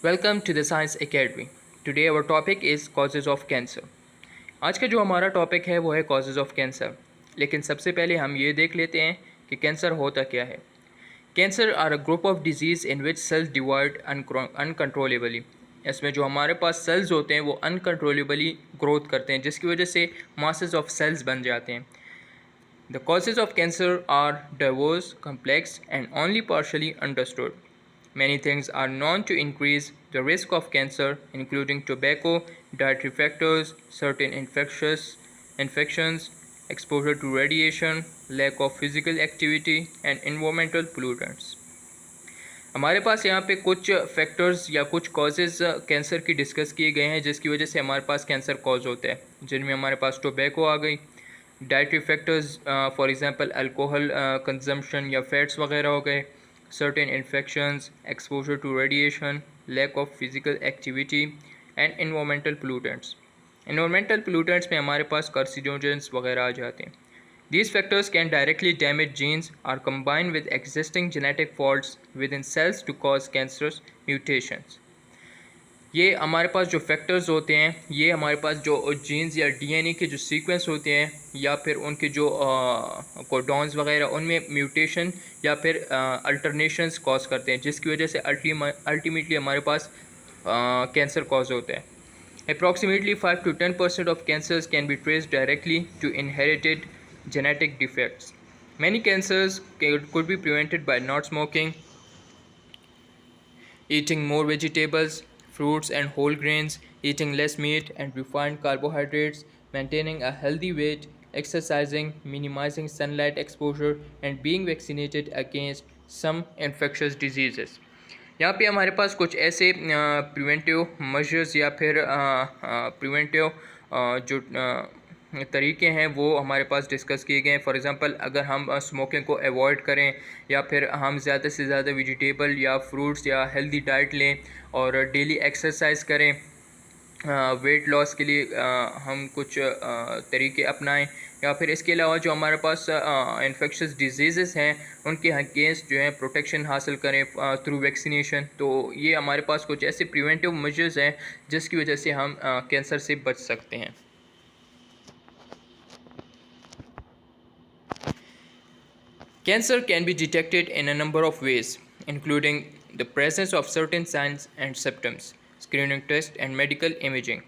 Welcome to the science academy. Today our topic is causes of cancer. आज का जो हमारा टॉपिक है वो है कॉजेज़ ऑफ कैंसर। लेकिन सबसे पहले हम ये देख लेते हैं कि कैंसर होता क्या है। Cancer are a group of diseases in which cells divide uncontrollably. इसमें जो हमारे पास सेल्स होते हैं वो अनकंट्रोलेबली ग्रोथ करते हैं, जिसकी वजह से मासेस ऑफ सेल्स बन जाते हैं। The causes of cancer are diverse, complex, and only partially understood. Many things are known to increase the risk of cancer, including tobacco, dietary factors, certain infections, exposure to radiation, lack of physical activity, and environmental pollutants. हमारे पास यहाँ पे कुछ factors या कुछ causes cancer की discuss किए गए हैं, जिसकी वजह से हमारे पास कैंसर कॉज होता है, जिनमें हमारे पास टोबैको आ गई, dietary factors for example alcohol consumption या फैट्स वगैरह हो गए, certain infections, exposure to radiation, lack of physical activity and environmental pollutants. Environmental pollutants में हमारे पास कार्सिनोजेंस वगैरह आ जाते हैं। These factors can directly damage genes or combine with existing genetic faults within cells to cause cancerous mutations। ये हमारे पास जो factors होते हैं, ये हमारे पास जो जीन्स या डीएनए के जो सीक्वेंस होते हैं या फिर उनके जो कोडॉन्स वगैरह उनमें म्यूटेशन या फिर अल्टरनेशंस कॉज करते हैं, जिसकी वजह से अल्टीमेटली हमारे पास कैंसर कॉज होता है। Approximately 5 to 10% of cancers can be traced directly to inherited genetic defects. Many cancers could be prevented by not smoking, eating more vegetables, fruits, and whole grains, eating less meat and refined carbohydrates, maintaining a healthy weight, exercising, minimizing sunlight exposure, and being vaccinated against some infectious diseases. यहाँ पे हमारे पास कुछ ऐसे preventive measures या फिर preventive जो तरीके हैं वो हमारे पास डिस्कस किए गए हैं। फॉर एग्ज़ाम्पल, अगर हम स्मोकिंग को अवॉइड करें या फिर हम ज़्यादा से ज़्यादा वेजिटेबल या फ्रूट्स या हेल्दी डाइट लें और डेली एक्सरसाइज करें, वेट लॉस के लिए हम कुछ तरीके अपनाएं, या फिर इसके अलावा जो हमारे पास इन्फेक्शस डिजीज़ हैं उनके अगेंस्ट जो है प्रोटेक्शन हासिल करें थ्रू वैक्सीनेशन। तो ये हमारे पास कुछ ऐसे प्रिवेंटिव मेजर्स हैं जिसकी वजह से हम कैंसर से बच सकते हैं। Cancer can be detected in a number of ways, including the presence of certain signs and symptoms, screening tests and medical imaging।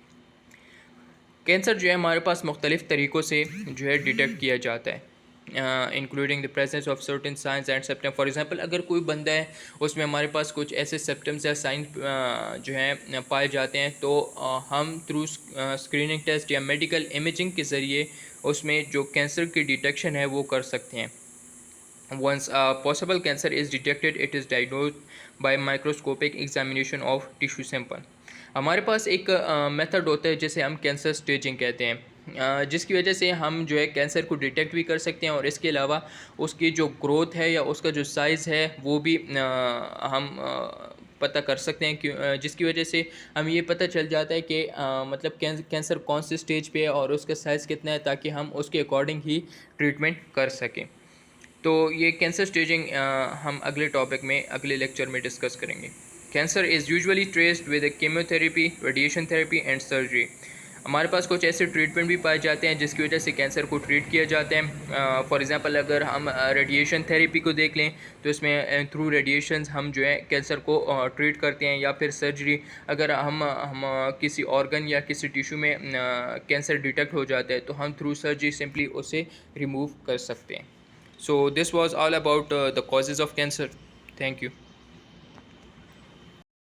Cancer जो है हमारे पास मुख्तलिफ़ तरीक़ों से जो है डिटेक्ट किया जाता है, including the presence of certain science and symptom. For example, अगर कोई बंदा है उसमें हमारे पास कुछ ऐसे सिम्टम्स या साइन जो हैं पाए जाते हैं, तो हम थ्रू स्क्रीनिंग टेस्ट या मेडिकल इमेजिंग के ज़रिए उसमें जो कैंसर की डिटेक्शन है वो कर सकते हैं। Once a possible cancer is detected, it is diagnosed by microscopic examination of tissue sample। हमारे पास एक मेथड होता है जिसे हम कैंसर स्टेजिंग कहते हैं, जिसकी वजह से हम जो है कैंसर को डिटेक्ट भी कर सकते हैं और इसके अलावा उसकी जो ग्रोथ है या उसका जो साइज़ है वो भी हम पता कर सकते हैं, क्यों जिसकी वजह से हम ये पता चल जाता है कि मतलब कैंसर कौन से स्टेज पे है और उसका साइज़ कितना है, ताकि हम उसके अकॉर्डिंग ही ट्रीटमेंट कर सकें। तो ये कैंसर स्टेजिंग हम अगले टॉपिक में अगले लेक्चर में डिस्कस करेंगे। Cancer is usually traced with chemotherapy, radiation therapy and surgery. हमारे पास कुछ ऐसे ट्रीटमेंट भी पाए जाते हैं जिसकी वजह से कैंसर को ट्रीट किया जाता है। फॉर एग्ज़ाम्पल, अगर हम रेडिएशन थेरेपी को देख लें तो इसमें थ्रू रेडिएशन हम जो है कैंसर को ट्रीट करते हैं, या फिर सर्जरी, अगर हम किसी ऑर्गन या किसी टिश्यू में कैंसर डिटेक्ट हो जाता है तो हम थ्रू सर्जरी सिंपली उसे रिमूव कर सकते हैं। So this was all about the causes of cancer. Thank you.